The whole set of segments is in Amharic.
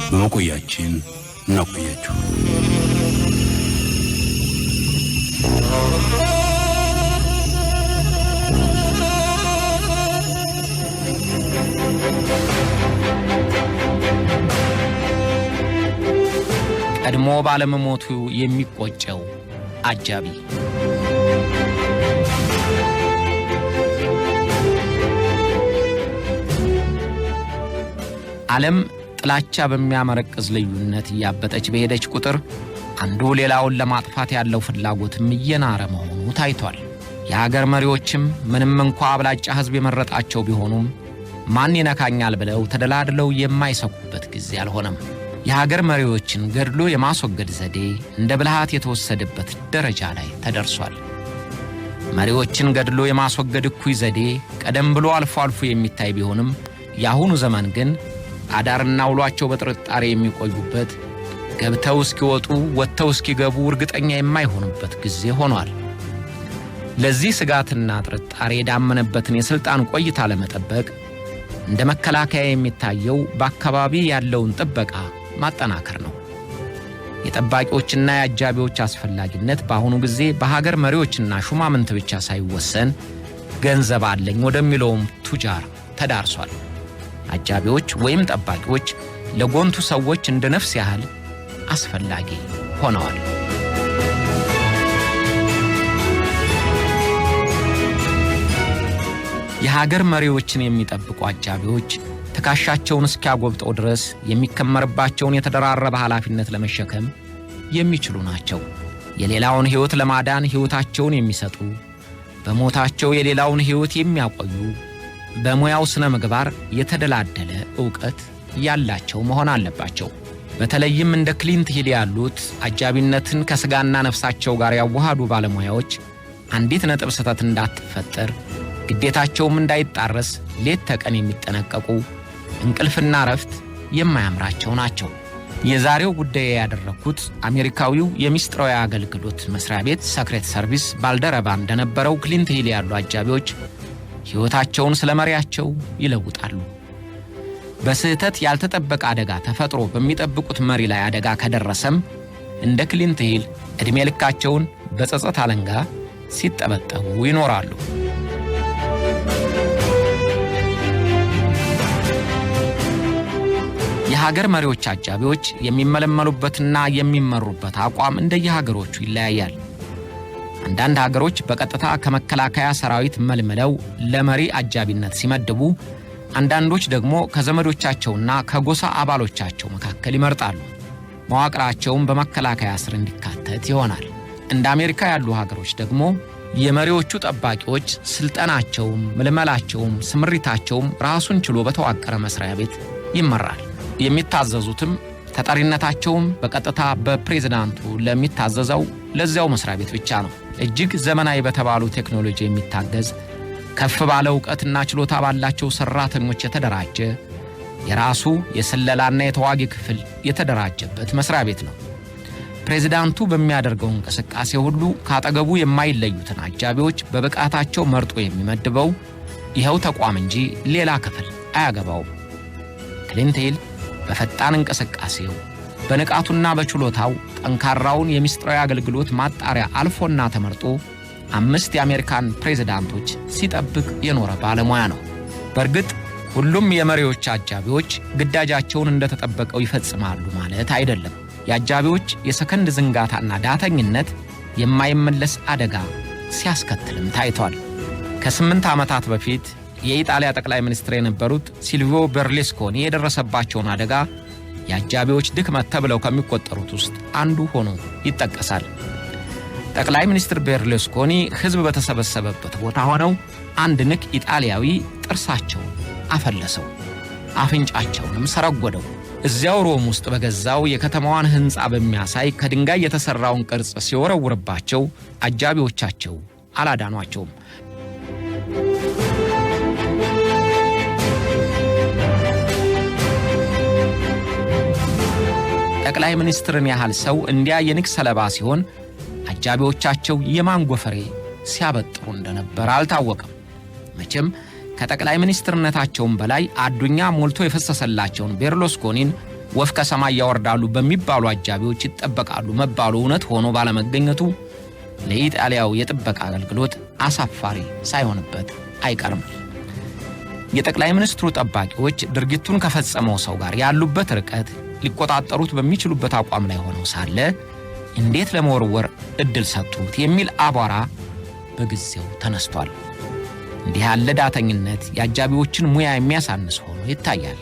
በመቆያችን እናቆያችሁ። ቀድሞ ባለመሞቱ የሚቆጨው አጃቢ። ዓለም ጥላቻ በሚያመረቅዝ ልዩነት እያበጠች በሄደች ቁጥር አንዱ ሌላውን ለማጥፋት ያለው ፍላጎትም እየናረ መሆኑ ታይቷል። የሀገር መሪዎችም ምንም እንኳ አብላጫ ሕዝብ የመረጣቸው ቢሆኑም ማን ይነካኛል ብለው ተደላድለው የማይሰኩበት ጊዜ አልሆነም። የሀገር መሪዎችን ገድሎ የማስወገድ ዘዴ እንደ ብልሃት የተወሰደበት ደረጃ ላይ ተደርሷል። መሪዎችን ገድሎ የማስወገድ እኩይ ዘዴ ቀደም ብሎ አልፎ አልፎ የሚታይ ቢሆንም የአሁኑ ዘመን ግን አዳርና ውሏቸው በጥርጣሬ የሚቆዩበት፣ ገብተው እስኪወጡ ወጥተው እስኪገቡ እርግጠኛ የማይሆኑበት ጊዜ ሆኗል። ለዚህ ስጋትና ጥርጣሬ የዳመነበትን የሥልጣን ቆይታ ለመጠበቅ እንደ መከላከያ የሚታየው በአካባቢ ያለውን ጥበቃ ማጠናከር ነው። የጠባቂዎችና የአጃቢዎች አስፈላጊነት በአሁኑ ጊዜ በሀገር መሪዎችና ሹማምንት ብቻ ሳይወሰን ገንዘብ አለኝ ወደሚለውም ቱጃር ተዳርሷል። አጃቢዎች ወይም ጠባቂዎች ለጎንቱ ሰዎች እንደ ነፍስ ያህል አስፈላጊ ሆነዋል። የሀገር መሪዎችን የሚጠብቁ አጃቢዎች ትከሻቸውን እስኪያጎብጠው ድረስ የሚከመርባቸውን የተደራረበ ኃላፊነት ለመሸከም የሚችሉ ናቸው። የሌላውን ሕይወት ለማዳን ሕይወታቸውን የሚሰጡ፣ በሞታቸው የሌላውን ሕይወት የሚያቆዩ፣ በሙያው ስነ ምግባር የተደላደለ ዕውቀት ያላቸው መሆን አለባቸው። በተለይም እንደ ክሊንት ሂል ያሉት አጃቢነትን ከሥጋና ነፍሳቸው ጋር ያዋሃዱ ባለሙያዎች አንዲት ነጥብ ስህተት እንዳትፈጠር ግዴታቸውም እንዳይጣረስ ሌት ተቀን የሚጠነቀቁ፣ እንቅልፍና ረፍት የማያምራቸው ናቸው። የዛሬው ጉዳይ ያደረኩት አሜሪካዊው የሚስጥራዊ አገልግሎት መስሪያ ቤት ሰክሬት ሰርቪስ ባልደረባ እንደነበረው ክሊንት ሂል ያሉ አጃቢዎች ሕይወታቸውን ስለ መሪያቸው ይለውጣሉ። በስህተት ያልተጠበቀ አደጋ ተፈጥሮ በሚጠብቁት መሪ ላይ አደጋ ከደረሰም እንደ ክሊንት ሂል ዕድሜ ልካቸውን በጸጸት አለንጋ ሲጠበጠቡ ይኖራሉ። የሀገር መሪዎች አጃቢዎች የሚመለመሉበትና የሚመሩበት አቋም እንደየሀገሮቹ ይለያያል። አንዳንድ ሀገሮች በቀጥታ ከመከላከያ ሰራዊት መልምለው ለመሪ አጃቢነት ሲመድቡ፣ አንዳንዶች ደግሞ ከዘመዶቻቸውና ከጎሳ አባሎቻቸው መካከል ይመርጣሉ። መዋቅራቸውም በመከላከያ ስር እንዲካተት ይሆናል። እንደ አሜሪካ ያሉ ሀገሮች ደግሞ የመሪዎቹ ጠባቂዎች ስልጠናቸውም ምልመላቸውም ስምሪታቸውም ራሱን ችሎ በተዋቀረ መስሪያ ቤት ይመራል። የሚታዘዙትም ተጠሪነታቸውም በቀጥታ በፕሬዝዳንቱ ለሚታዘዘው ለዚያው መስሪያ ቤት ብቻ ነው። እጅግ ዘመናዊ በተባሉ ቴክኖሎጂ የሚታገዝ ከፍ ባለ ዕውቀትና ችሎታ ባላቸው ሰራተኞች የተደራጀ የራሱ የስለላና የተዋጊ ክፍል የተደራጀበት መስሪያ ቤት ነው። ፕሬዝዳንቱ በሚያደርገው እንቅስቃሴ ሁሉ ካጠገቡ የማይለዩትን አጃቢዎች በብቃታቸው መርጦ የሚመድበው ይኸው ተቋም እንጂ ሌላ ክፍል አያገባውም። ክሊንት ሂል በፈጣን እንቅስቃሴው በንቃቱና በችሎታው ጠንካራውን የሚስጥራዊ አገልግሎት ማጣሪያ አልፎና ተመርጦ 5 የአሜሪካን ፕሬዝዳንቶች ሲጠብቅ የኖረ ባለሙያ ነው። በእርግጥ ሁሉም የመሪዎች አጃቢዎች ግዳጃቸውን እንደተጠበቀው ይፈጽማሉ ማለት አይደለም። የአጃቢዎች የሰከንድ ዝንጋታና ዳተኝነት የማይመለስ አደጋ ሲያስከትልም ታይቷል። ከ8 ዓመታት በፊት የኢጣሊያ ጠቅላይ ሚኒስትር የነበሩት ሲልቪዮ ቤርሉስኮኒ የደረሰባቸውን አደጋ የአጃቢዎች ድክመት ተብለው ከሚቆጠሩት ውስጥ አንዱ ሆኖ ይጠቀሳል። ጠቅላይ ሚኒስትር ቤርሉስኮኒ ሕዝብ በተሰበሰበበት ቦታ ሆነው አንድ ንክ ኢጣሊያዊ ጥርሳቸውን አፈለሰው፣ አፍንጫቸውንም ሰረጎደው። እዚያው ሮም ውስጥ በገዛው የከተማዋን ሕንፃ በሚያሳይ ከድንጋይ የተሠራውን ቅርጽ ሲወረውርባቸው አጃቢዎቻቸው አላዳኗቸውም። ጠቅላይ ሚኒስትርን ያህል ሰው እንዲያ የንክ ሰለባ ሲሆን አጃቢዎቻቸው የማንጎፈሬ ሲያበጥሩ እንደነበር አልታወቀም። መቼም ከጠቅላይ ሚኒስትርነታቸውም በላይ አዱኛ ሞልቶ የፈሰሰላቸውን ቤርሉስኮኒን ወፍ ከሰማይ ያወርዳሉ በሚባሉ አጃቢዎች ይጠበቃሉ መባሉ እውነት ሆኖ ባለመገኘቱ ለኢጣሊያው የጥበቃ አገልግሎት አሳፋሪ ሳይሆንበት አይቀርም። የጠቅላይ ሚኒስትሩ ጠባቂዎች ድርጊቱን ከፈጸመው ሰው ጋር ያሉበት ርቀት ሊቆጣጠሩት በሚችሉበት አቋም ላይ ሆነው ሳለ እንዴት ለመወርወር እድል ሰጡት የሚል አቧራ በጊዜው ተነስቷል። እንዲህ ያለ ዳተኝነት የአጃቢዎችን ሙያ የሚያሳንስ ሆኖ ይታያል።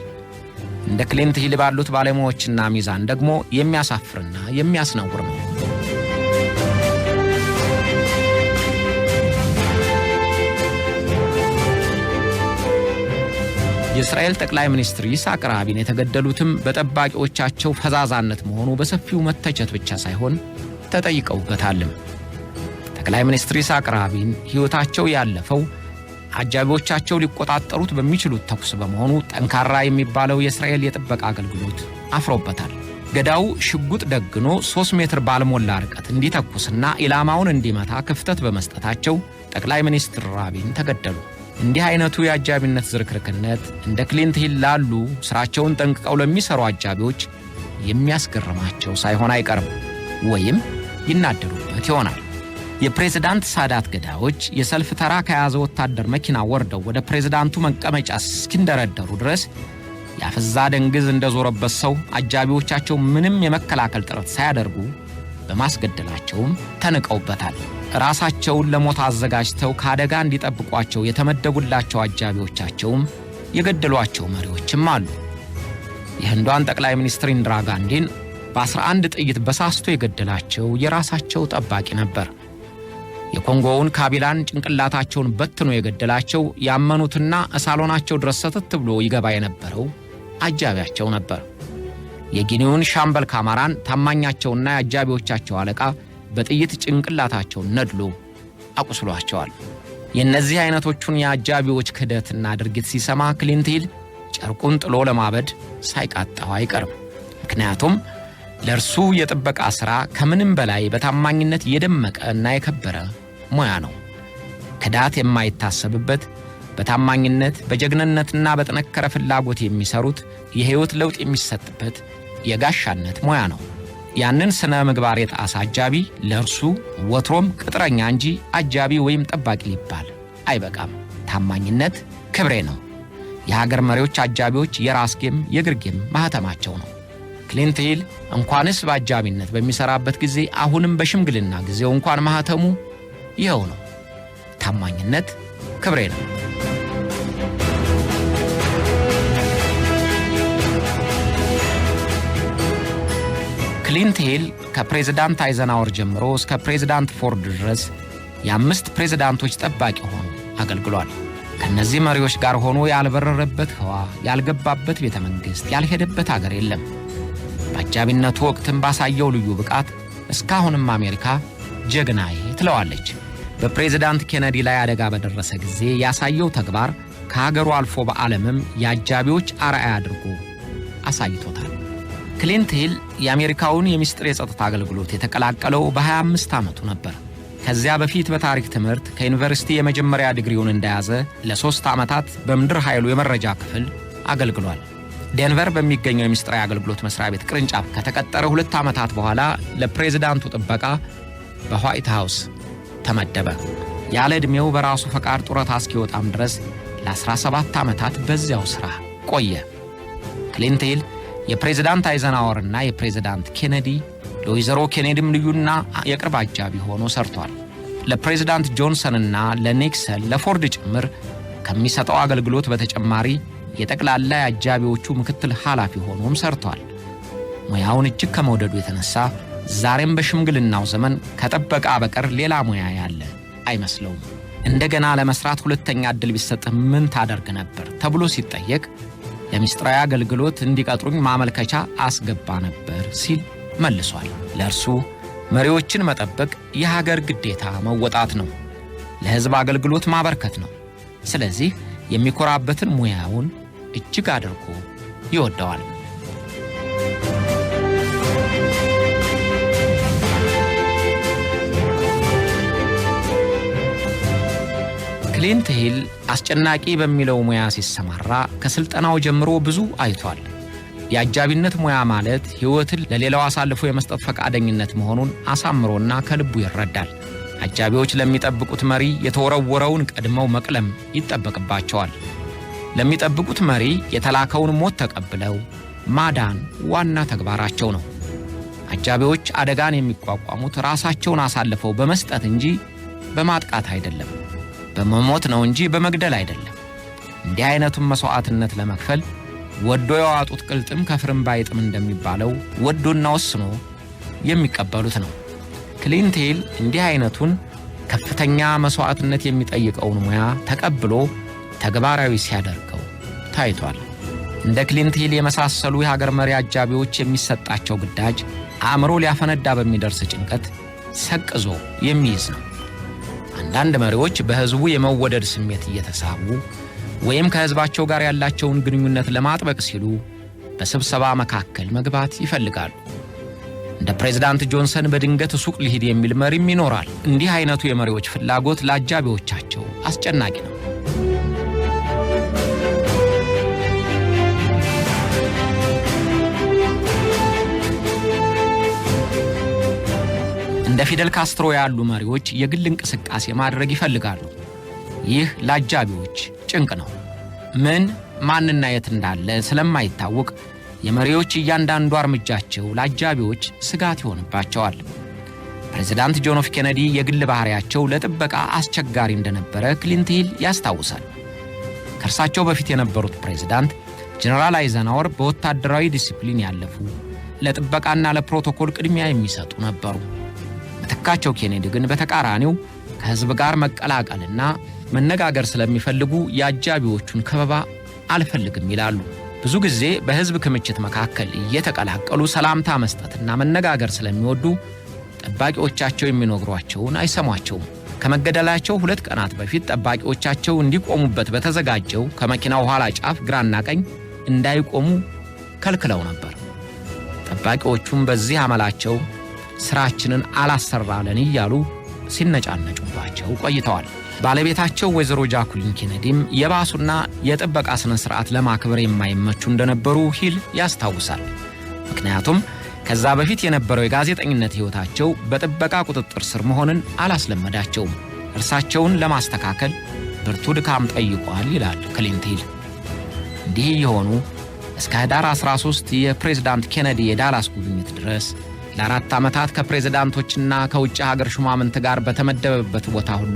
እንደ ክሊንት ሂል ባሉት ባለሙያዎችና ሚዛን ደግሞ የሚያሳፍርና የሚያስነውር ነው። የእስራኤል ጠቅላይ ሚኒስትር ይስሐቅ ራቢን የተገደሉትም በጠባቂዎቻቸው ፈዛዛነት መሆኑ በሰፊው መተቸት ብቻ ሳይሆን ተጠይቀውበታልም። ጠቅላይ ሚኒስትር ይስሐቅ ራቢን ሕይወታቸው ያለፈው አጃቢዎቻቸው ሊቆጣጠሩት በሚችሉት ተኩስ በመሆኑ ጠንካራ የሚባለው የእስራኤል የጥበቃ አገልግሎት አፍሮበታል። ገዳው ሽጉጥ ደግኖ 3 ሜትር ባልሞላ ርቀት እንዲተኩስና ኢላማውን እንዲመታ ክፍተት በመስጠታቸው ጠቅላይ ሚኒስትር ራቢን ተገደሉ። እንዲህ አይነቱ የአጃቢነት ዝርክርክነት እንደ ክሊንት ሂል ላሉ ስራቸውን ጠንቅቀው ለሚሰሩ አጃቢዎች የሚያስገርማቸው ሳይሆን አይቀርም፣ ወይም ይናደዱበት ይሆናል። የፕሬዝዳንት ሳዳት ገዳዮች የሰልፍ ተራ ከያዘ ወታደር መኪና ወርደው ወደ ፕሬዝዳንቱ መቀመጫ እስኪንደረደሩ ድረስ ያፈዛ ደንግዝ እንደዞረበት ሰው አጃቢዎቻቸው ምንም የመከላከል ጥረት ሳያደርጉ በማስገደላቸውም ተንቀውበታል። ራሳቸውን ለሞት አዘጋጅተው ከአደጋ እንዲጠብቋቸው የተመደቡላቸው አጃቢዎቻቸውም የገደሏቸው መሪዎችም አሉ። የህንዷን ጠቅላይ ሚኒስትር ኢንዲራ ጋንዲን በ11 ጥይት በሳስቶ የገደላቸው የራሳቸው ጠባቂ ነበር። የኮንጎውን ካቢላን ጭንቅላታቸውን በትኖ የገደላቸው ያመኑትና ሳሎናቸው ድረስ ሰተት ብሎ ይገባ የነበረው አጃቢያቸው ነበር። የጊኒውን ሻምበል ካማራን ታማኛቸውና የአጃቢዎቻቸው አለቃ በጥይት ጭንቅላታቸውን ነድሎ አቁስሏቸዋል። የእነዚህ አይነቶቹን የአጃቢዎች ክህደትና ድርጊት ሲሰማ ክሊንት ሂል ጨርቁን ጥሎ ለማበድ ሳይቃጣው አይቀርም። ምክንያቱም ለእርሱ የጥበቃ ሥራ ከምንም በላይ በታማኝነት የደመቀ እና የከበረ ሙያ ነው። ክዳት የማይታሰብበት በታማኝነት በጀግንነትና በጠነከረ ፍላጎት የሚሰሩት የሕይወት ለውጥ የሚሰጥበት የጋሻነት ሙያ ነው። ያንን ስነ ምግባር የጣሰ አጃቢ ለእርሱ ወትሮም ቅጥረኛ እንጂ አጃቢ ወይም ጠባቂ ሊባል አይበቃም። ታማኝነት ክብሬ ነው። የሀገር መሪዎች አጃቢዎች የራስጌም የግርጌም ማህተማቸው ነው። ክሊንት ሂል እንኳንስ በአጃቢነት በሚሰራበት ጊዜ አሁንም በሽምግልና ጊዜው እንኳን ማህተሙ ይኸው ነው። ታማኝነት ክብሬ ነው። ክሊንት ሂል ከፕሬዝዳንት አይዘናወር ጀምሮ እስከ ፕሬዝዳንት ፎርድ ድረስ የ5 ፕሬዝዳንቶች ጠባቂ ሆኖ አገልግሏል። ከነዚህ መሪዎች ጋር ሆኖ ያልበረረበት ህዋ፣ ያልገባበት ቤተ መንግሥት፣ ያልሄደበት አገር የለም። በአጃቢነቱ ወቅትም ባሳየው ልዩ ብቃት እስካሁንም አሜሪካ ጀግናዬ ትለዋለች። በፕሬዝዳንት ኬነዲ ላይ አደጋ በደረሰ ጊዜ ያሳየው ተግባር ከሀገሩ አልፎ በዓለምም የአጃቢዎች አርአያ አድርጎ አሳይቶታል። ክሊንት ሂል የአሜሪካውን የምስጢር የጸጥታ አገልግሎት የተቀላቀለው በ25 ዓመቱ ነበር። ከዚያ በፊት በታሪክ ትምህርት ከዩኒቨርሲቲ የመጀመሪያ ዲግሪውን እንደያዘ ለ3 ዓመታት በምድር ኃይሉ የመረጃ ክፍል አገልግሏል። ዴንቨር በሚገኘው የምስጢራዊ አገልግሎት መስሪያ ቤት ቅርንጫፍ ከተቀጠረ 2 ዓመታት በኋላ ለፕሬዝዳንቱ ጥበቃ በዋይት ሃውስ ተመደበ። ያለ ዕድሜው በራሱ ፈቃድ ጡረታ እስኪወጣም ድረስ ለ17 ዓመታት በዚያው ሥራ ቆየ። ክሊንት ሂል የፕሬዝዳንት አይዘናወርና የፕሬዝዳንት ኬኔዲ ለወይዘሮ ኬኔዲም ልዩና የቅርብ አጃቢ ሆኖ ሰርቷል። ለፕሬዝዳንት ጆንሰንና ለኒክሰን ለፎርድ ጭምር ከሚሰጠው አገልግሎት በተጨማሪ የጠቅላላ የአጃቢዎቹ ምክትል ኃላፊ ሆኖም ሰርቷል። ሙያውን እጅግ ከመውደዱ የተነሳ ዛሬም በሽምግልናው ዘመን ከጠበቃ በቀር ሌላ ሙያ ያለ አይመስለውም። እንደገና ለመስራት ሁለተኛ ዕድል ቢሰጥህ ምን ታደርግ ነበር ተብሎ ሲጠየቅ ለምስጢራዊ አገልግሎት እንዲቀጥሩኝ ማመልከቻ አስገባ ነበር ሲል መልሷል። ለእርሱ መሪዎችን መጠበቅ የሀገር ግዴታ መወጣት ነው፣ ለሕዝብ አገልግሎት ማበርከት ነው። ስለዚህ የሚኮራበትን ሙያውን እጅግ አድርጎ ይወደዋል። ክሊንት ሂል አስጨናቂ በሚለው ሙያ ሲሰማራ ከስልጠናው ጀምሮ ብዙ አይቷል። የአጃቢነት ሙያ ማለት ሕይወትን ለሌላው አሳልፎ የመስጠት ፈቃደኝነት መሆኑን አሳምሮና ከልቡ ይረዳል። አጃቢዎች ለሚጠብቁት መሪ የተወረወረውን ቀድመው መቅለም ይጠበቅባቸዋል። ለሚጠብቁት መሪ የተላከውን ሞት ተቀብለው ማዳን ዋና ተግባራቸው ነው። አጃቢዎች አደጋን የሚቋቋሙት ራሳቸውን አሳልፈው በመስጠት እንጂ በማጥቃት አይደለም፣ በመሞት ነው እንጂ በመግደል አይደለም። እንዲህ አይነቱን መስዋዕትነት ለመክፈል ወዶ የዋጡት ቅልጥም ከፍርምባ ይጥም እንደሚባለው ወዶና ወስኖ የሚቀበሉት ነው። ክሊንት ሂል እንዲህ አይነቱን ከፍተኛ መስዋዕትነት የሚጠይቀውን ሙያ ተቀብሎ ተግባራዊ ሲያደርገው ታይቷል። እንደ ክሊንት ሂል የመሳሰሉ የሀገር መሪ አጃቢዎች የሚሰጣቸው ግዳጅ አእምሮ ሊያፈነዳ በሚደርስ ጭንቀት ሰቅዞ የሚይዝ ነው። አንዳንድ መሪዎች በሕዝቡ የመወደድ ስሜት እየተሳቡ ወይም ከሕዝባቸው ጋር ያላቸውን ግንኙነት ለማጥበቅ ሲሉ በስብሰባ መካከል መግባት ይፈልጋሉ። እንደ ፕሬዝዳንት ጆንሰን በድንገት ሱቅ ሊሄድ የሚል መሪም ይኖራል። እንዲህ አይነቱ የመሪዎች ፍላጎት ለአጃቢዎቻቸው አስጨናቂ ነው። እንደ ፊደል ካስትሮ ያሉ መሪዎች የግል እንቅስቃሴ ማድረግ ይፈልጋሉ። ይህ ለአጃቢዎች ጭንቅ ነው። ማንና የት እንዳለ ስለማይታወቅ የመሪዎች እያንዳንዱ እርምጃቸው ለአጃቢዎች ስጋት ይሆንባቸዋል። ፕሬዝዳንት ጆን ኤፍ ኬነዲ የግል ባህሪያቸው ለጥበቃ አስቸጋሪ እንደነበረ ክሊንት ሂል ያስታውሳል። ከእርሳቸው በፊት የነበሩት ፕሬዝዳንት ጀነራል አይዘናወር በወታደራዊ ዲሲፕሊን ያለፉ፣ ለጥበቃና ለፕሮቶኮል ቅድሚያ የሚሰጡ ነበሩ። ምትካቸው ኬኔዲ ግን በተቃራኒው ከሕዝብ ጋር መቀላቀልና መነጋገር ስለሚፈልጉ የአጃቢዎቹን ከበባ አልፈልግም ይላሉ። ብዙ ጊዜ በሕዝብ ክምችት መካከል እየተቀላቀሉ ሰላምታ መስጠትና መነጋገር ስለሚወዱ ጠባቂዎቻቸው የሚነግሯቸውን አይሰሟቸውም። ከመገደላቸው 2 ቀናት በፊት ጠባቂዎቻቸው እንዲቆሙበት በተዘጋጀው ከመኪናው ኋላ ጫፍ ግራና ቀኝ እንዳይቆሙ ከልክለው ነበር። ጠባቂዎቹም በዚህ አመላቸው ስራችንን አላሰራለን እያሉ ሲነጫነጩባቸው ቆይተዋል። ባለቤታቸው ወይዘሮ ጃኩሊን ኬነዲም የባሱና የጥበቃ ስነ ስርዓት ለማክበር የማይመቹ እንደነበሩ ሂል ያስታውሳል። ምክንያቱም ከዛ በፊት የነበረው የጋዜጠኝነት ሕይወታቸው በጥበቃ ቁጥጥር ስር መሆንን አላስለመዳቸውም። እርሳቸውን ለማስተካከል ብርቱ ድካም ጠይቋል ይላል ክሊንት ሂል። እንዲህ የሆኑ እስከ ህዳር 13 የፕሬዝዳንት ኬነዲ የዳላስ ጉብኝት ድረስ ለ4 ዓመታት ከፕሬዝዳንቶችና ከውጭ ሀገር ሹማምንት ጋር በተመደበበት ቦታ ሁሉ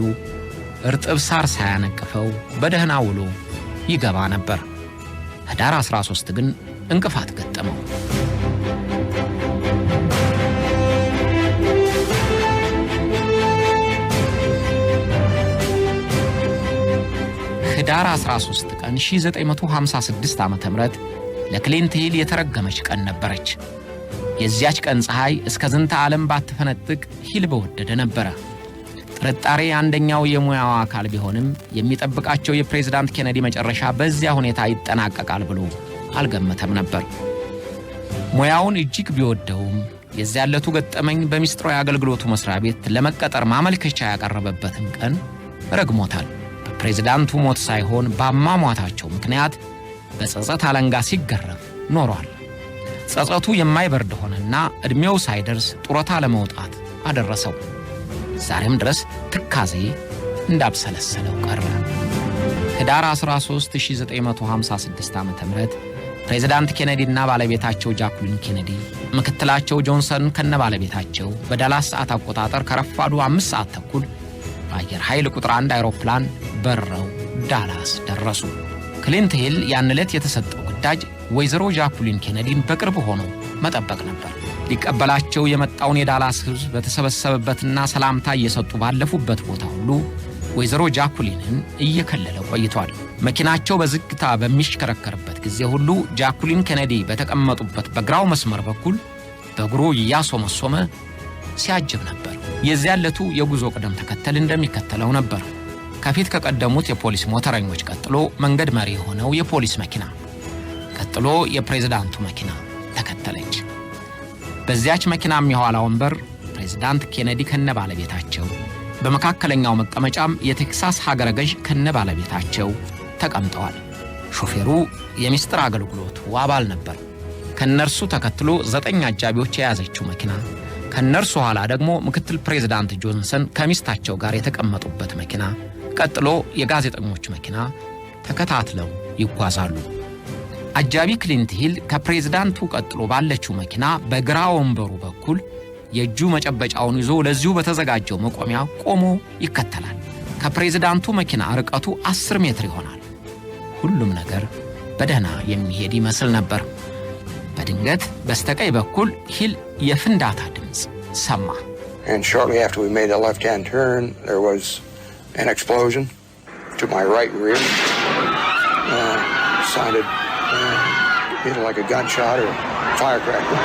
እርጥብ ሳር ሳያነቅፈው በደህና ውሎ ይገባ ነበር። ህዳር 13 ግን እንቅፋት ገጠመው። ህዳር 13 ቀን 1956 ዓ.ም ለክሊንት ሂል የተረገመች ቀን ነበረች። የዚያች ቀን ፀሐይ እስከ ዝንተ ዓለም ባትፈነጥቅ ሂል በወደደ ነበረ። ጥርጣሬ አንደኛው የሙያው አካል ቢሆንም የሚጠብቃቸው የፕሬዝዳንት ኬነዲ መጨረሻ በዚያ ሁኔታ ይጠናቀቃል ብሎ አልገመተም ነበር። ሙያውን እጅግ ቢወደውም የዚያለቱ ገጠመኝ በሚስጥራዊ አገልግሎቱ መስሪያ ቤት ለመቀጠር ማመልከቻ ያቀረበበትን ቀን ረግሞታል። በፕሬዝዳንቱ ሞት ሳይሆን በአሟሟታቸው ምክንያት በጸጸት አለንጋ ሲገረፍ ኖሯል። ጸጸቱ የማይበርድ ሆነና ዕድሜው ሳይደርስ ጡረታ ለመውጣት አደረሰው። ዛሬም ድረስ ትካዜ እንዳብሰለሰለው ቀረ። ህዳር 13 1956 ዓ.ም ፕሬዝዳንት ኬነዲና ባለቤታቸው ጃኩሊን ኬነዲ ምክትላቸው ጆንሰን ከነባለቤታቸው በዳላስ ሰዓት አቆጣጠር ከረፋዱ 5 ሰዓት ተኩል በአየር ኃይል ቁጥር 1 አይሮፕላን በረው ዳላስ ደረሱ። ክሊንት ሂል ያን ዕለት የተሰጠው ግዳጅ ወይዘሮ ጃኩሊን ኬነዲን በቅርብ ሆኖ መጠበቅ ነበር። ሊቀበላቸው የመጣውን የዳላስ ሕዝብ በተሰበሰበበትና ሰላምታ እየሰጡ ባለፉበት ቦታ ሁሉ ወይዘሮ ጃኩሊንን እየከለለ ቆይቷል። መኪናቸው በዝግታ በሚሽከረከርበት ጊዜ ሁሉ ጃኩሊን ኬነዲ በተቀመጡበት በግራው መስመር በኩል በእግሩ እያሶመሶመ ሲያጅብ ነበር። የዚያለቱ የጉዞ ቅደም ተከተል እንደሚከተለው ነበር። ከፊት ከቀደሙት የፖሊስ ሞተረኞች ቀጥሎ መንገድ መሪ የሆነው የፖሊስ መኪና፣ ቀጥሎ የፕሬዝዳንቱ መኪና ተከተለች። በዚያች መኪናም የኋላ ወንበር ፕሬዝዳንት ኬነዲ ከነባለቤታቸው፣ በመካከለኛው መቀመጫም የቴክሳስ ሀገረ ገዥ ከነባለቤታቸው ተቀምጠዋል። ሾፌሩ የሚስጥር አገልግሎቱ አባል ነበር። ከነርሱ ተከትሎ 9 አጃቢዎች የያዘችው መኪና፣ ከነርሱ ኋላ ደግሞ ምክትል ፕሬዝዳንት ጆንሰን ከሚስታቸው ጋር የተቀመጡበት መኪና፣ ቀጥሎ የጋዜጠኞች መኪና ተከታትለው ይጓዛሉ። አጃቢ ክሊንት ሂል ከፕሬዝዳንቱ ቀጥሎ ባለችው መኪና በግራ ወንበሩ በኩል የእጁ መጨበጫውን ይዞ ለዚሁ በተዘጋጀው መቆሚያ ቆሞ ይከተላል። ከፕሬዝዳንቱ መኪና ርቀቱ 10 ሜትር ይሆናል። ሁሉም ነገር በደህና የሚሄድ ይመስል ነበር። በድንገት በስተቀኝ በኩል ሂል የፍንዳታ ድምፅ ሰማ። And shortly after we made the left-hand turn, there was an explosion to my right rear. Sounded either like a gunshot or a firecracker.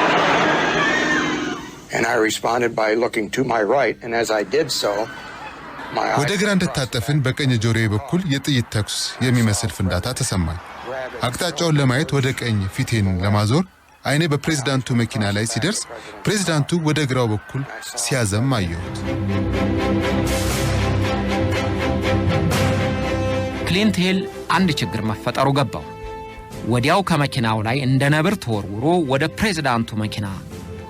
And I responded by looking to my right, and as I did so, my eyes... ወደ ግራ እንደታጠፍን በቀኝ ጆሮዬ በኩል የጥይት ተኩስ የሚመስል ፍንዳታ ተሰማኝ። አቅጣጫውን ለማየት ወደ ቀኝ ፊቴን ለማዞር አይኔ በፕሬዝዳንቱ መኪና ላይ ሲደርስ ፕሬዝዳንቱ ወደ ግራው በኩል ሲያዘም አየሁት። ክሊንት ሂል አንድ ችግር መፈጠሩ ገባው። ወዲያው ከመኪናው ላይ እንደ ነብር ተወርውሮ ወደ ፕሬዝዳንቱ መኪና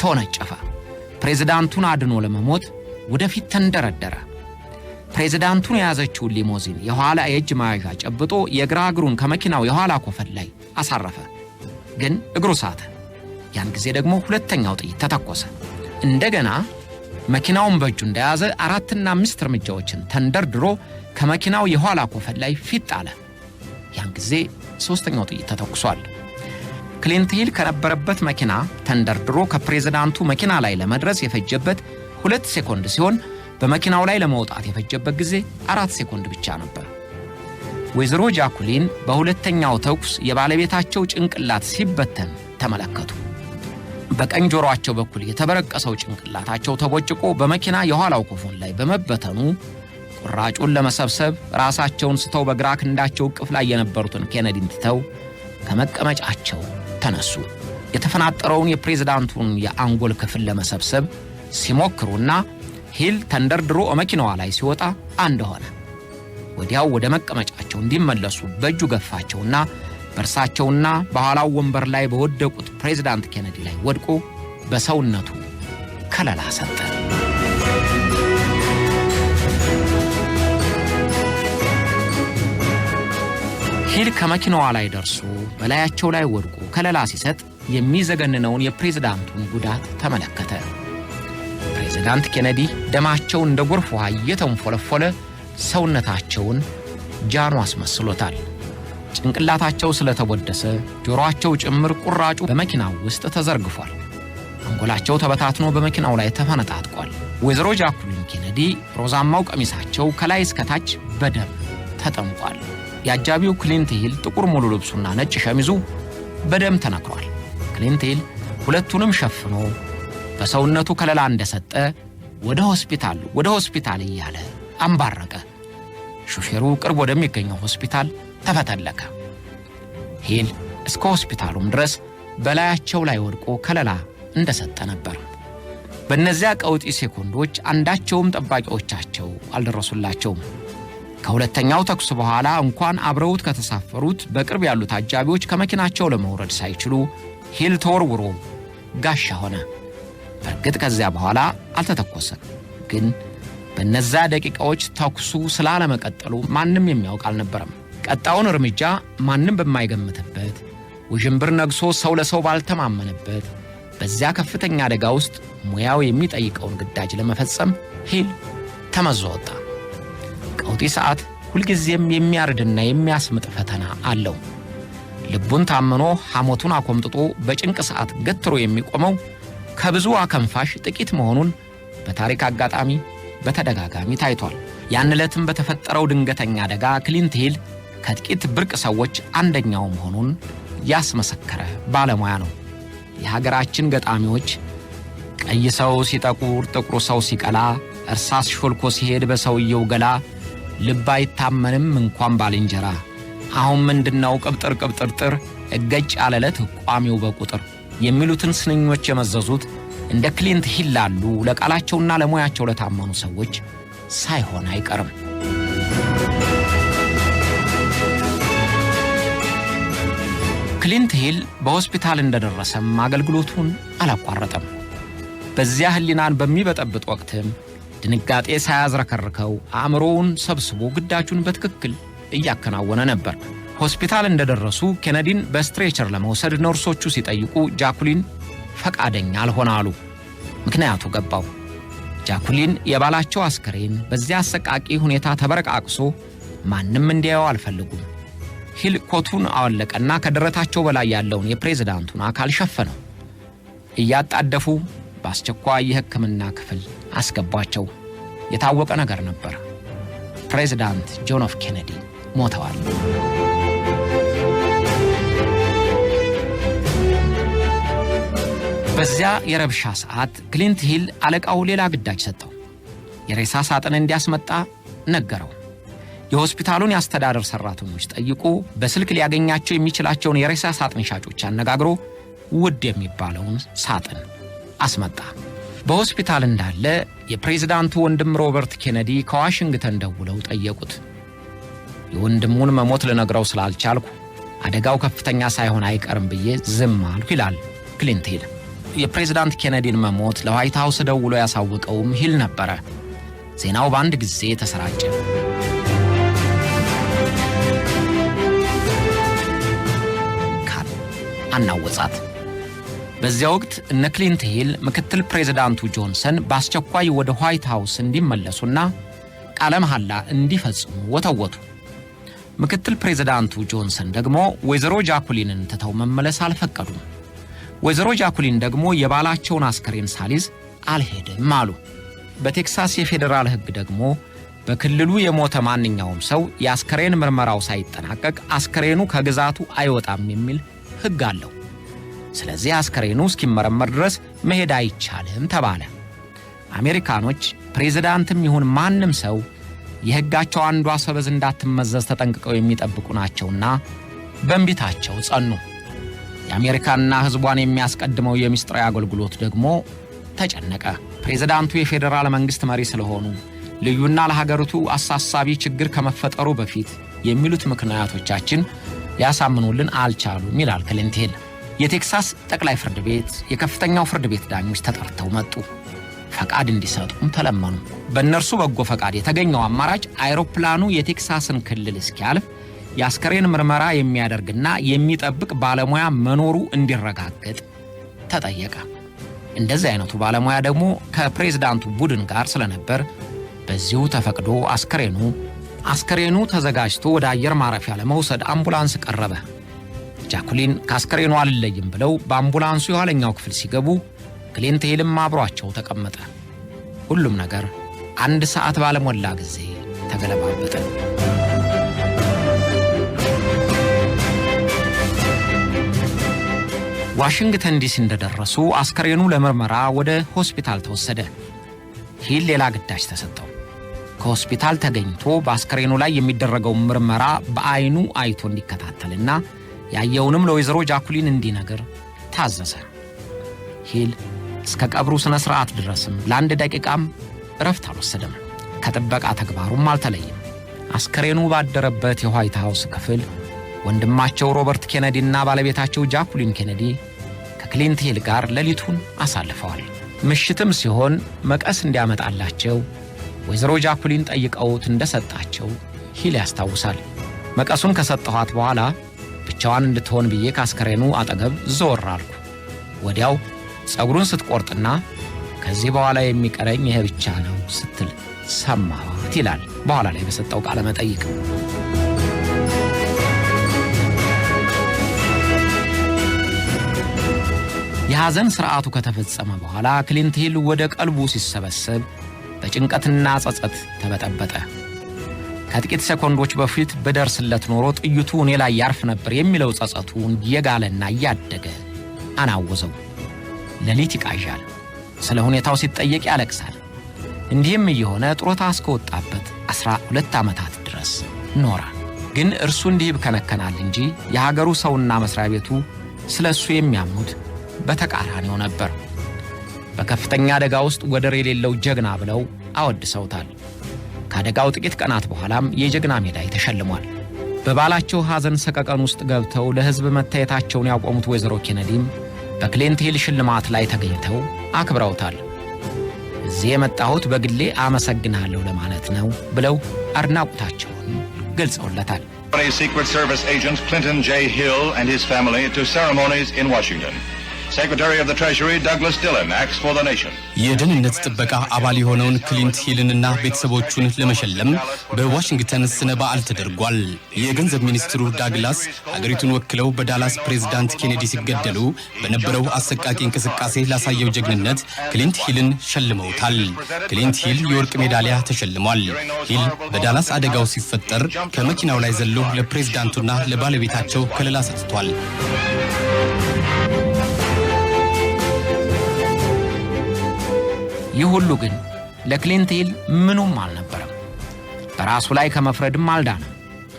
ተወነጨፈ። ፕሬዝዳንቱን አድኖ ለመሞት ወደፊት ተንደረደረ። ፕሬዝዳንቱን የያዘችውን ሊሞዚን የኋላ የእጅ መያዣ ጨብጦ የግራ እግሩን ከመኪናው የኋላ ኮፈን ላይ አሳረፈ። ግን እግሩ ሳተ። ያን ጊዜ ደግሞ ሁለተኛው ጥይት ተተኮሰ። እንደገና መኪናውን በእጁ እንደያዘ 4 እና 5 እርምጃዎችን ተንደርድሮ ከመኪናው የኋላ ኮፈን ላይ ፊት አለ። ያን ጊዜ ሶስተኛው ጥይት ተተኩሷል። ክሊንት ሂል ከነበረበት መኪና ተንደርድሮ ከፕሬዝዳንቱ መኪና ላይ ለመድረስ የፈጀበት 2 ሴኮንድ ሲሆን በመኪናው ላይ ለመውጣት የፈጀበት ጊዜ 4 ሴኮንድ ብቻ ነበር። ወይዘሮ ጃኩሊን በሁለተኛው ተኩስ የባለቤታቸው ጭንቅላት ሲበተን ተመለከቱ። በቀኝ ጆሮአቸው በኩል የተበረቀሰው ጭንቅላታቸው ተቦጭቆ በመኪና የኋላው ኮፎን ላይ በመበተኑ ቁራጩን ለመሰብሰብ ራሳቸውን ስተው በግራ ክንዳቸው ቅፍ ላይ የነበሩትን ኬነዲን ትተው ከመቀመጫቸው ተነሱ። የተፈናጠረውን የፕሬዝዳንቱን የአንጎል ክፍል ለመሰብሰብ ሲሞክሩና ሂል ተንደርድሮ መኪናዋ ላይ ሲወጣ አንድ ሆነ። ወዲያው ወደ መቀመጫቸው እንዲመለሱ በእጁ ገፋቸውና በእርሳቸውና በኋላው ወንበር ላይ በወደቁት ፕሬዝዳንት ኬነዲ ላይ ወድቆ በሰውነቱ ከለላ ሰጠ። ሂል ከመኪናዋ ላይ ደርሶ በላያቸው ላይ ወድቆ ከለላ ሲሰጥ የሚዘገንነውን የፕሬዝዳንቱን ጉዳት ተመለከተ። ፕሬዝዳንት ኬነዲ ደማቸው እንደ ጎርፍ ውሃ እየተንፎለፎለ ሰውነታቸውን ጃኖ አስመስሎታል። ጭንቅላታቸው ስለተወደሰ ጆሮአቸው ጭምር ቁራጩ በመኪናው ውስጥ ተዘርግፏል። አንጎላቸው ተበታትኖ በመኪናው ላይ ተፈነጣጥቋል። ወይዘሮ ጃኩሊን ኬነዲ ሮዛማው ቀሚሳቸው ከላይ እስከ ታች በደም ተጠምቋል። የአጃቢው ክሊንት ሂል ጥቁር ሙሉ ልብሱና ነጭ ሸሚዙ በደም ተነክሯል። ክሊንት ሂል ሁለቱንም ሸፍኖ በሰውነቱ ከለላ እንደሰጠ ወደ ሆስፒታል እያለ አንባረቀ። ሹፌሩ ቅርብ ወደሚገኘው ሆስፒታል ተፈተለከ። ሂል እስከ ሆስፒታሉም ድረስ በላያቸው ላይ ወድቆ ከለላ እንደሰጠ ነበር። በእነዚያ ቀውጢ ሴኮንዶች አንዳቸውም ጠባቂዎቻቸው አልደረሱላቸውም። ከሁለተኛው ተኩስ በኋላ እንኳን አብረውት ከተሳፈሩት በቅርብ ያሉት አጃቢዎች ከመኪናቸው ለመውረድ ሳይችሉ ሂል ተወርውሮ ጋሻ ሆነ። በእርግጥ ከዚያ በኋላ አልተተኮሰም። ግን በነዛ ደቂቃዎች ተኩሱ ስላለመቀጠሉ ማንም የሚያውቅ አልነበረም። ቀጣውን እርምጃ ማንም በማይገምትበት ውዥንብር ነግሶ ሰው ለሰው ባልተማመነበት በዚያ ከፍተኛ አደጋ ውስጥ ሙያው የሚጠይቀውን ግዳጅ ለመፈጸም ሂል ተመዞ ወጣ። ቀውጢ ሰዓት ሁልጊዜም የሚያርድና የሚያስምጥ ፈተና አለው። ልቡን ታምኖ ሐሞቱን አኮምጥጦ በጭንቅ ሰዓት ገትሮ የሚቆመው ከብዙ አከንፋሽ ጥቂት መሆኑን በታሪክ አጋጣሚ በተደጋጋሚ ታይቷል። ያን ዕለትም በተፈጠረው ድንገተኛ አደጋ ክሊንት ሂል ከጥቂት ብርቅ ሰዎች አንደኛው መሆኑን ያስመሰከረ ባለሙያ ነው። የሀገራችን ገጣሚዎች ቀይ ሰው ሲጠቁር ጥቁር ሰው ሲቀላ፣ እርሳስ ሾልኮ ሲሄድ በሰውየው ገላ፣ ልብ አይታመንም እንኳን ባልንጀራ፣ አሁን ምንድነው ቅብጥር እገጭ አለለት ቋሚው በቁጥር የሚሉትን ስንኞች የመዘዙት እንደ ክሊንት ሂል ላሉ ለቃላቸውና ለሙያቸው ለታመኑ ሰዎች ሳይሆን አይቀርም። ክሊንት ሂል በሆስፒታል እንደደረሰም አገልግሎቱን አላቋረጠም። በዚያ ህሊናን በሚበጠብጥ ወቅትም ድንጋጤ ሳያዝረከርከው አእምሮውን ሰብስቦ ግዳጁን በትክክል እያከናወነ ነበር። ሆስፒታል እንደደረሱ ኬነዲን በስትሬቸር ለመውሰድ ነርሶቹ ሲጠይቁ ጃኩሊን ፈቃደኛ አልሆናሉ። ምክንያቱ ገባው። ጃኩሊን የባላቸው አስከሬን በዚያ አሰቃቂ ሁኔታ ተበረቃቅሶ ማንም እንዲያየው አልፈልጉም። ሂል ኮቱን አወለቀና ከደረታቸው በላይ ያለውን የፕሬዝዳንቱን አካል ሸፈነው። እያጣደፉ በአስቸኳይ የሕክምና ክፍል አስገቧቸው። የታወቀ ነገር ነበር። ፕሬዝዳንት ጆን ኤፍ ኬነዲ ሞተዋል። በዚያ የረብሻ ሰዓት ክሊንት ሂል አለቃው ሌላ ግዳጅ ሰጠው። የሬሳ ሳጥን እንዲያስመጣ ነገረው። የሆስፒታሉን የአስተዳደር ሰራተኞች ጠይቆ በስልክ ሊያገኛቸው የሚችላቸውን የሬሳ ሳጥን ሻጮች አነጋግሮ ውድ የሚባለውን ሳጥን አስመጣ። በሆስፒታል እንዳለ የፕሬዝዳንቱ ወንድም ሮበርት ኬነዲ ከዋሽንግተን ደውለው ጠየቁት። የወንድሙን መሞት ልነግረው ስላልቻልኩ አደጋው ከፍተኛ ሳይሆን አይቀርም ብዬ ዝም አልኩ ይላል ክሊንት ሂል። የፕሬዝዳንት ኬነዲን መሞት ለዋይት ሃውስ ደውሎ ያሳወቀውም ሂል ነበረ። ዜናው በአንድ ጊዜ ተሰራጨ። አናወጻት። በዚያ ወቅት እነ ክሊንት ሂል ምክትል ፕሬዝዳንቱ ጆንሰን በአስቸኳይ ወደ ዋይት ሃውስ እንዲመለሱና ቃለ መሐላ እንዲፈጽሙ ወተወቱ። ምክትል ፕሬዝዳንቱ ጆንሰን ደግሞ ወይዘሮ ጃኩሊንን ትተው መመለስ አልፈቀዱም። ወይዘሮ ጃኩሊን ደግሞ የባላቸውን አስከሬን ሳሊዝ አልሄድም አሉ። በቴክሳስ የፌዴራል ሕግ ደግሞ በክልሉ የሞተ ማንኛውም ሰው የአስከሬን ምርመራው ሳይጠናቀቅ አስከሬኑ ከግዛቱ አይወጣም የሚል ሕግ አለው። ስለዚህ አስከሬኑ እስኪመረመር ድረስ መሄድ አይቻልም ተባለ። አሜሪካኖች ፕሬዝዳንትም ይሁን ማንም ሰው የሕጋቸው አንዷ ሰበዝ እንዳትመዘዝ ተጠንቅቀው የሚጠብቁ ናቸውና በእንቢታቸው ጸኑ። የአሜሪካና ሕዝቧን የሚያስቀድመው የምስጢራዊ አገልግሎት ደግሞ ተጨነቀ። ፕሬዝዳንቱ የፌዴራል መንግስት መሪ ስለሆኑ ልዩና ለሀገሪቱ አሳሳቢ ችግር ከመፈጠሩ በፊት የሚሉት ምክንያቶቻችን ሊያሳምኑልን አልቻሉም ይላል ክሊንት ሂል። የቴክሳስ ጠቅላይ ፍርድ ቤት የከፍተኛው ፍርድ ቤት ዳኞች ተጠርተው መጡ። ፈቃድ እንዲሰጡም ተለመኑ። በእነርሱ በጎ ፈቃድ የተገኘው አማራጭ አይሮፕላኑ የቴክሳስን ክልል እስኪያልፍ የአስከሬን ምርመራ የሚያደርግና የሚጠብቅ ባለሙያ መኖሩ እንዲረጋገጥ ተጠየቀ። እንደዚህ አይነቱ ባለሙያ ደግሞ ከፕሬዝዳንቱ ቡድን ጋር ስለነበር በዚሁ ተፈቅዶ አስከሬኑ ተዘጋጅቶ ወደ አየር ማረፊያ ለመውሰድ አምቡላንስ ቀረበ። ጃኩሊን ከአስከሬኑ አልለይም ብለው በአምቡላንሱ የኋለኛው ክፍል ሲገቡ ክሊንት ሂልም አብሯቸው ተቀመጠ። ሁሉም ነገር አንድ ሰዓት ባለሞላ ጊዜ ተገለባበጠ። ዋሽንግተን ዲሲ እንደደረሱ አስከሬኑ ለምርመራ ወደ ሆስፒታል ተወሰደ። ሂል ሌላ ግዳጅ ተሰጠው። ከሆስፒታል ተገኝቶ በአስከሬኑ ላይ የሚደረገው ምርመራ በአይኑ አይቶ እንዲከታተልና ያየውንም ለወይዘሮ ጃኩሊን እንዲነግር ታዘዘ። ሂል እስከ ቀብሩ ስነ ስርዓት ድረስም ለአንድ ደቂቃም እረፍት አልወሰደም። ከጥበቃ ተግባሩም አልተለየም። አስከሬኑ ባደረበት የዋይት ሃውስ ክፍል ወንድማቸው ሮበርት ኬነዲና ባለቤታቸው ጃኩሊን ኬነዲ ከክሊንት ሂል ጋር ሌሊቱን አሳልፈዋል። ምሽትም ሲሆን መቀስ እንዲያመጣላቸው ወይዘሮ ጃኩሊን ጠይቀውት እንደሰጣቸው ሂል ያስታውሳል። መቀሱን ከሰጠኋት በኋላ ብቻዋን እንድትሆን ብዬ ካስከሬኑ አጠገብ ዞር አልኩ። ወዲያው ጸጉሩን ስትቆርጥና ከዚህ በኋላ የሚቀረኝ ይሄ ብቻ ነው ስትል ሰማሁት ይላል በኋላ ላይ በሰጠው ቃለ መጠይቅ። የሐዘን ሥርዓቱ ከተፈጸመ በኋላ ክሊንት ሂል ወደ ቀልቡ ሲሰበሰብ በጭንቀትና ጸጸት ተበጠበጠ። ከጥቂት ሰኮንዶች በፊት በደርስለት ኖሮ ጥይቱ እኔ ላይ ያርፍ ነበር የሚለው ጸጸቱ እየጋለና እያደገ አናወዘው። ሌሊት ይቃዣል። ስለ ሁኔታው ሲጠየቅ ያለቅሳል። እንዲህም እየሆነ ጡረታ እስከወጣበት 12 ዓመታት ድረስ ኖረ። ግን እርሱ እንዲህ ይብከነከናል እንጂ የሀገሩ ሰውና መስሪያ ቤቱ ስለሱ የሚያምኑት በተቃራኒው ነበር። በከፍተኛ አደጋ ውስጥ ወደር የሌለው ጀግና ብለው አወድሰውታል። ከአደጋው ጥቂት ቀናት በኋላም የጀግና ሜዳይ ተሸልሟል። በባላቸው ሐዘን ሰቀቀን ውስጥ ገብተው ለሕዝብ መታየታቸውን ያቆሙት ወይዘሮ ኬነዲም በክሊንት ሂል ሽልማት ላይ ተገኝተው አክብረውታል። እዚህ የመጣሁት በግሌ አመሰግናለሁ ለማለት ነው ብለው አድናቆታቸውን ገልጸውለታል። Secret Service agent Clinton J. Hill and his family to ceremonies in Washington. Secretary of the Treasury Douglas Dillon acts for the nation. የደህንነት ጥበቃ አባል የሆነውን ክሊንት ሂልንና ቤተሰቦቹን ለመሸለም በዋሽንግተን ስነ በዓል ተደርጓል። የገንዘብ ሚኒስትሩ ዳግላስ አገሪቱን ወክለው በዳላስ ፕሬዝዳንት ኬኔዲ ሲገደሉ በነበረው አሰቃቂ እንቅስቃሴ ላሳየው ጀግንነት ክሊንት ሂልን ሸልመውታል። ክሊንት ሂል የወርቅ ሜዳሊያ ተሸልሟል። ሂል በዳላስ አደጋው ሲፈጠር ከመኪናው ላይ ዘሎ ለፕሬዝዳንቱና ለባለቤታቸው ከለላ ሰጥቷል። ይህ ሁሉ ግን ለክሊንት ሂል ምኑም አልነበረም። በራሱ ላይ ከመፍረድም አልዳነም።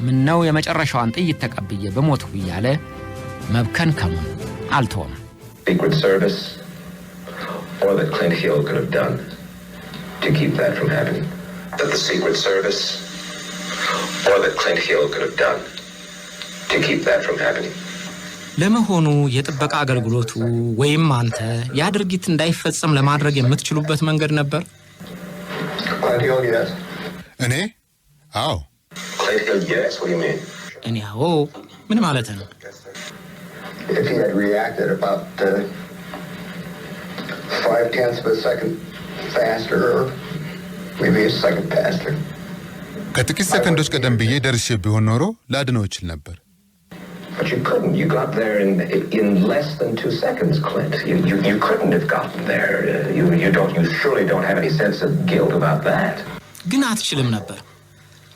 ምነው የመጨረሻዋን ጥይት ተቀብዬ በሞትሁ እያለ መብከንከሙን አልተወም። Secret Service or that Clint Hill could have done to keep that from happening. That the Secret Service or that Clint Hill could have done to keep that from happening. ለመሆኑ የጥበቃ አገልግሎቱ ወይም አንተ ያ ድርጊት እንዳይፈጸም ለማድረግ የምትችሉበት መንገድ ነበር? እኔ አዎ። እኔ አዎ ምን ማለት ነው? If he had reacted about 0.5 of a second faster or maybe a second faster. ከጥቂት ሰከንዶች ቀደም ብዬ ደርሼ ቢሆን ኖሮ ላድነው እችል ነበር። But you couldn't. You got there in less than 2 seconds, Clint. You couldn't have gotten there. You surely don't have any sense of guilt about that. ግን አትችልም ነበር።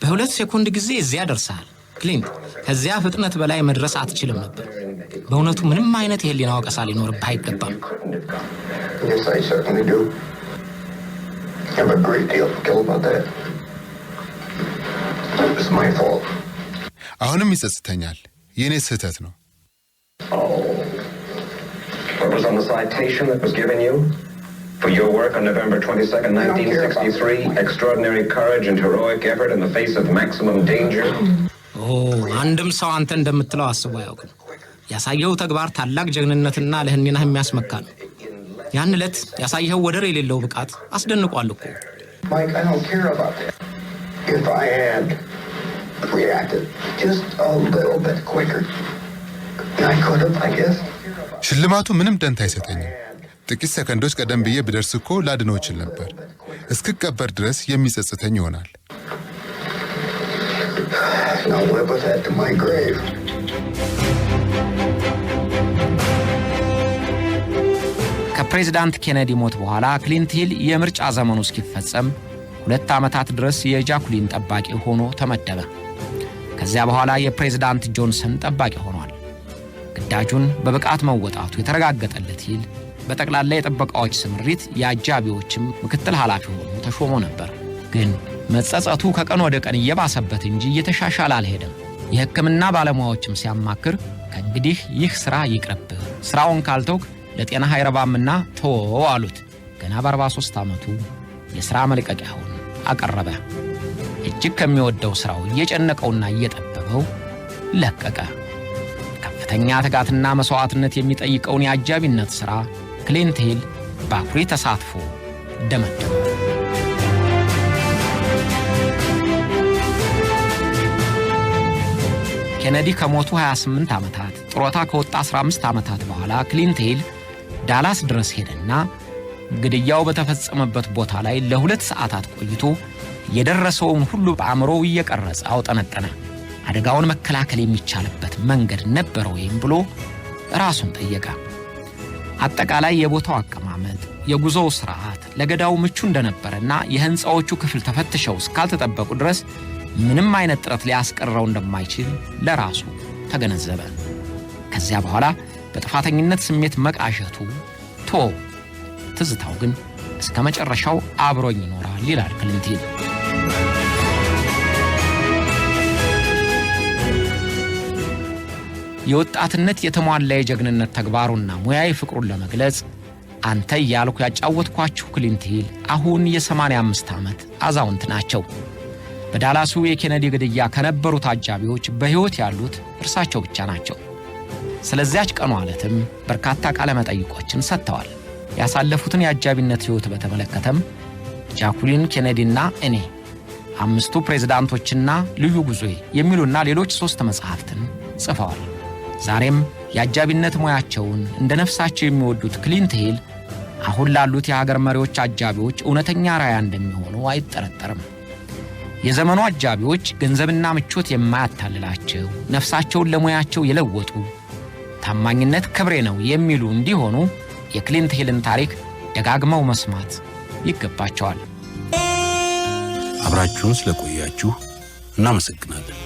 በ2 ሴኮንድ ጊዜ እዚያ ደርሰሃል ክሊንት። ከዚያ ፍጥነት በላይ መድረስ አትችልም ነበር። በእውነቱ ምንም አይነት የህሊና ወቀሳ ሊኖርብህ አይገባም። Yes, I certainly do. I have a great deal of guilt about that. It's my fault. አሁንም ይጸጽተኛል። የኔ ስህተት ነው። What was on the citation that was given you? For your work on November 22nd, 1963, extraordinary courage and heroic effort in the face of maximum danger. አንድም ሰው አንተ እንደምትለው አስቦ አያውቅም። ያሳየው ተግባር ታላቅ ጀግንነትና ለህሊናህ የሚያስመካ ነው። ያን ዕለት ያሳየው ወደር የሌለው ብቃት አስደንቋል እኮ። Mike, I don't care about that. If I had reacted just a little bit quicker, I could have, I guess. ሽልማቱ ምንም ደንታ አይሰጠኝም። ጥቂት ሰከንዶች ቀደም ብዬ ብደርስ እኮ ላድነው እችል ነበር። እስክቀበር ድረስ የሚጸጽተኝ ይሆናል። I'll live with that to my grave. ከፕሬዝዳንት ኬነዲ ሞት በኋላ ክሊንት ሂል የምርጫ ዘመኑ እስኪፈጸም 2 ዓመታት ድረስ የጃኩሊን ጠባቂ ሆኖ ተመደበ። ከዚያ በኋላ የፕሬዝዳንት ጆንሰን ጠባቂ ሆኗል። ግዳጁን በብቃት መወጣቱ የተረጋገጠለት ሂል በጠቅላላ የጥበቃዎች ስምሪት የአጃቢዎችም ምክትል ኃላፊ ሆኖ ተሾሞ ነበር። ግን መጸጸቱ ከቀን ወደ ቀን እየባሰበት እንጂ እየተሻሻለ አልሄደም። የሕክምና ባለሙያዎችም ሲያማክር ከእንግዲህ ይህ ሥራ ይቅርብህ፣ ሥራውን ካልተውክ ለጤናህ አይረባምና ተወው አሉት። ገና በ43 ዓመቱ የሥራ መልቀቂያውን አቀረበ። እጅግ ከሚወደው ሥራው እየጨነቀውና እየጠበበው ለቀቀ። ከፍተኛ ትጋትና መሥዋዕትነት የሚጠይቀውን የአጃቢነት ሥራ ክሊንት ሂል በአኩሪ ተሳትፎ ደመደመ። ኬነዲ ከሞቱ 28 ዓመታት ጥሮታ ከወጣ 15 ዓመታት በኋላ ክሊንት ሂል ዳላስ ድረስ ሄደና ግድያው በተፈጸመበት ቦታ ላይ ለ2 ሰዓታት ቆይቶ የደረሰውን ሁሉ በአእምሮው እየቀረጸ አውጠነጠነ። አደጋውን መከላከል የሚቻልበት መንገድ ነበር ወይም ብሎ ራሱን ጠየቀ። አጠቃላይ የቦታው አቀማመጥ፣ የጉዞው ሥርዓት ለገዳው ምቹ እንደነበረና የሕንፃዎቹ ክፍል ተፈትሸው እስካልተጠበቁ ድረስ ምንም አይነት ጥረት ሊያስቀረው እንደማይችል ለራሱ ተገነዘበ። ከዚያ በኋላ በጥፋተኝነት ስሜት መቃዠቱ ተወው። ትዝታው ግን እስከ መጨረሻው አብሮኝ ይኖራል ይላል ክሊንት ሂል። የወጣትነት የተሟላ የጀግንነት ተግባሩና ሙያዊ ፍቅሩን ለመግለጽ አንተ እያልኩ ያጫወትኳችሁ ክሊንት ሂል አሁን የ85 ዓመት አዛውንት ናቸው። በዳላሱ የኬኔዲ ግድያ ከነበሩት አጃቢዎች በሕይወት ያሉት እርሳቸው ብቻ ናቸው። ስለዚያች ቀኑ ማለትም በርካታ ቃለ መጠይቆችን ሰጥተዋል። ያሳለፉትን የአጃቢነት ሕይወት በተመለከተም ጃኩሊን ኬኔዲና እኔ፣ አምስቱ ፕሬዝዳንቶችና ልዩ ጉዞዬ የሚሉና ሌሎች 3 መጽሐፍትን ጽፈዋል። ዛሬም የአጃቢነት ሙያቸውን እንደ ነፍሳቸው የሚወዱት ክሊንት ሂል አሁን ላሉት የሀገር መሪዎች አጃቢዎች እውነተኛ ራያ እንደሚሆኑ አይጠረጠርም። የዘመኑ አጃቢዎች ገንዘብና ምቾት የማያታልላቸው፣ ነፍሳቸውን ለሙያቸው የለወጡ፣ ታማኝነት ክብሬ ነው የሚሉ እንዲሆኑ የክሊንት ሂልን ታሪክ ደጋግመው መስማት ይገባቸዋል። አብራችሁን ስለቆያችሁ እናመሰግናለን።